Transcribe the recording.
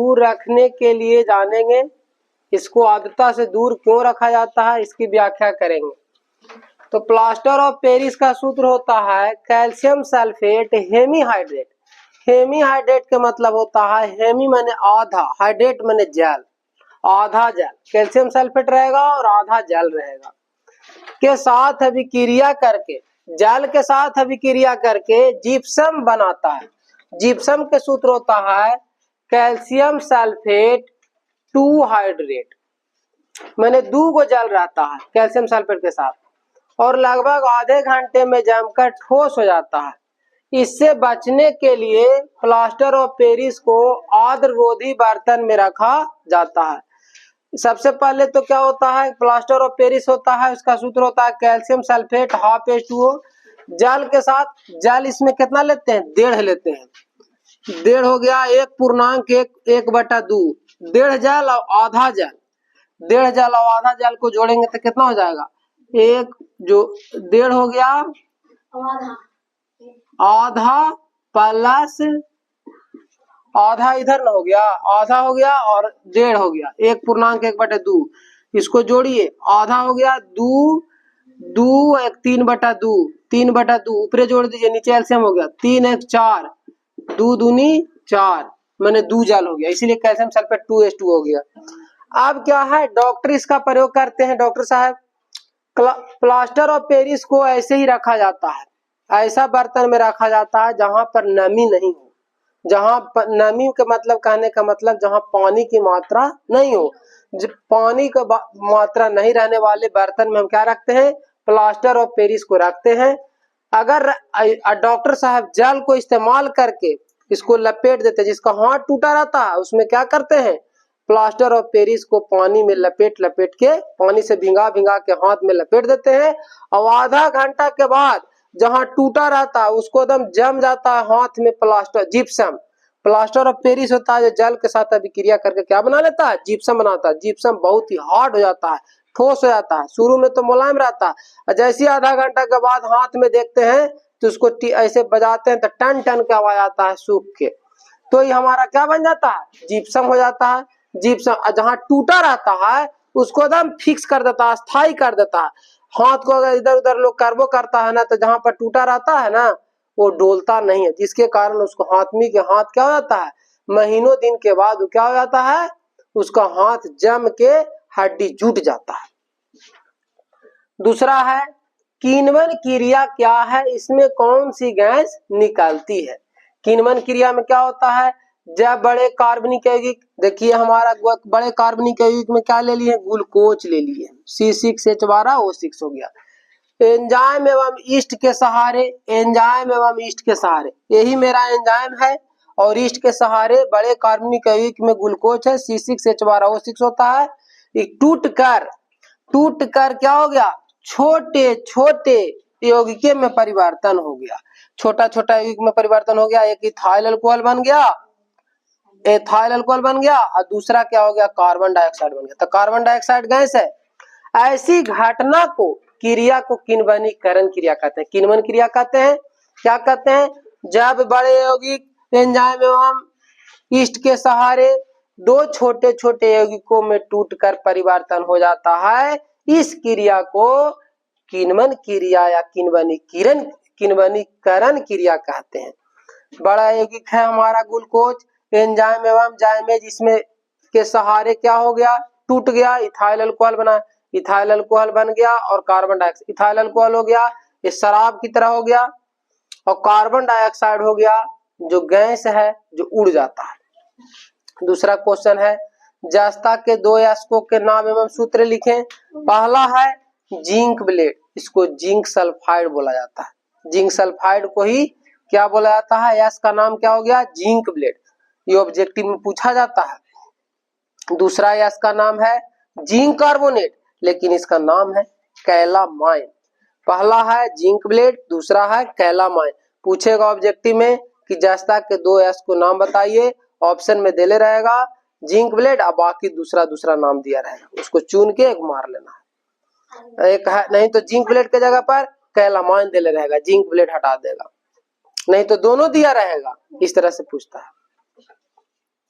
दूर रखने के लिए जानेंगे। इसको आर्द्रता से दूर क्यों रखा जाता है इसकी व्याख्या करेंगे। तो प्लास्टर ऑफ पेरिस का सूत्र होता है कैल्शियम सल्फेट हेमीहाइड्रेट। हेमीहाइड्रेट का मतलब होता है हेमी माने आधा, हाइड्रेट माने जल, आधा जल कैल्शियम सल्फेट रहेगा और आधा जल रहेगा के साथ अभिक्रिया करके, जल के साथ अभिक्रिया करके जिप्सम बनाता है। जिप्सम के सूत्र होता है कैल्शियम सल्फेट 2 हाइड्रेट, मैंने 2 को जल रहता है कैल्शियम सल्फेट के साथ और लगभग आधे घंटे में जमकर ठोस हो जाता है। इससे बचने के लिए प्लास्टर ऑफ पेरिस को आर्द्ररोधी बर्तन में रखा जाता है। सबसे पहले तो क्या होता है, प्लास्टर ऑफ पेरिस होता है, उसका सूत्र होता है कैल्शियम सल्फेट ½ जल के साथ, जल इसमें कितना लेते हैं 1.5 लेते हैं, 1.5 हो गया 1.1/2, 1.5 जल और आधा जल, 1.5 जल और आधा जल को जोड़ेंगे तो कितना हो जाएगा, एक जो 1.5 हो गया आधा प्लस आधा इधर ना हो गया, आधा हो गया और 1.5 हो गया 1.1/2, इसको जोड़िए आधा हो गया 2 1 3/2, 3/2 ऊपरे जोड़ दीजिए नीचे एलसीएम हो गया 3 1 4, 2 दूनी 4 मैंने 2 जल हो गया, इसीलिए कैल्शियम सल्फेट 2H2 हो गया। अब क्या है डॉक्टर इसका प्रयोग करते हैं, डॉक्टर साहब प्लास्टर ऑफ पेरिस को ऐसे ही रखा जाता है, ऐसा बर्तन में रखा जाता है जहां पर नमी नहीं हो, जहां नमी का मतलब कहने का मतलब जहां पानी की मात्रा नहीं हो, पानी का मात्रा नहीं रहने वाले बर्तन में हम क्या रखते हैं, प्लास्टर ऑफ पेरिस को रखते हैं। अगर डॉक्टर साहब जल को इस्तेमाल करके इसको लपेट देते, जिसका हाथ टूटा रहता है उसमें क्या करते हैं, प्लास्टर ऑफ पेरिस को पानी में लपेट के पानी से भिंगा के हाथ में लपेट देते हैं और आधा घंटा के बाद जहां टूटा रहता है उसको एकदम जम जाता है हाथ में plaster gypsum, plaster of Paris होता है जो जल के साथ अभिक्रिया करके क्या बना लेता है, जिप्सम बनाता है। जिप्सम बहुत ही हार्ड हो जाता है, ठोस हो जाता है, शुरू में तो मुलायम रहता है और जैसे आधा घंटा के बाद हाथ में देखते हैं तो उसको ऐसे बजाते हैं तो टन टन का आवाज आता है सूख के, तो ये हमारा क्या बन जाता है, जिप्सम हो जाता है। जिप्सम जहां टूटा रहता है उसको एकदम फिक्स कर देता है, स्थायी कर देता है। हाथ को अगर इधर उधर लोग कार्बो करता है ना तो जहां पर टूटा रहता है ना वो डोलता नहीं है, जिसके कारण उसको आदमी के हाथ क्या हो जाता है, महीनों दिन के बाद क्या हो जाता है, उसका हाथ जम के हड्डी जुट जाता है। दूसरा है किण्वन क्रिया क्या है, इसमें कौन सी गैस निकलती है। किण्वन क्रिया में क्या होता है, जब बड़े कार्बनिक यौगिक, देखिए हमारा बड़े कार्बनिक यौगिक में क्या ले लिए, ग्लूकोज ले लिए C6H12O6 हो गया। एंजाइम एवं ईस्ट के सहारे, एंजाइम एवं ईस्ट के सहारे, यही मेरा एंजाइम है और ईस्ट के सहारे बड़े कार्बनिक यौगिक में ग्लूकोज है C6H12O6 होता है। ये टूट कर क्या हो गया, छोटे छोटे यौगिक में परिवर्तन हो गया, छोटा छोटा यौगिक में परिवर्तन हो गया, एक इथाइल अल्कोहल बन गया, एथाइल अल्कोहल बन गया और दूसरा क्या हो गया, कार्बन डाइऑक्साइड बन गया। तो कार्बन डाइऑक्साइड गैस है। ऐसी घटना को क्रिया को किण्वनीकरण क्रिया कहते हैं, किण्वन क्रिया कहते हैं। क्या कहते हैं, जब बड़े यौगिक एंजाइम एवं ईस्ट के सहारे दो छोटे छोटे यौगिकों में टूटकर परिवर्तन हो जाता है, इस क्रिया को किण्वन क्रिया या किण्वनीकरण क्रिया कहते हैं। बड़ा यौगिक है हमारा ग्लूकोज, एंजाइम एवं जाइमेज इसमें के सहारे क्या हो गया, टूट गया, इथाइल अल्कोहल बना, इथाइल अल्कोहल बन गया और कार्बन डाइऑक्साइड, इथाइल अल्कोहल हो गया, ये शराब की तरह हो गया और कार्बन डाइऑक्साइड हो गया जो गैस है जो उड़ जाता है। दूसरा क्वेश्चन है जस्ता के 2 यस्कों के नाम एवं सूत्र लिखें। पहला है जिंक ब्लेड, इसको जिंक सल्फाइड बोला जाता है, जिंक सल्फाइड को ही क्या बोला जाता है, यस का नाम क्या हो गया, जिंक ब्लेड, ये ऑब्जेक्टिव में पूछा जाता है। दूसरा यस का नाम है जिंक कार्बोनेट, लेकिन इसका नाम है कैलामाइन। पहला है जिंक ब्लेड, दूसरा है कैलामाइन। पूछेगा ऑब्जेक्टिव में कि जस्ता के 2 यस को नाम बताइए, ऑप्शन में देले रहेगा जिंक ब्लेड और बाकी दूसरा नाम दिया रहेगा, उसको चुन के एक मार लेना है। एक है नहीं तो जिंक ब्लेड के जगह पर कैलामाइन देले रहेगा, जिंक ब्लेड हटा देगा, नहीं तो दोनों दिया रहेगा, इस तरह से पूछता है।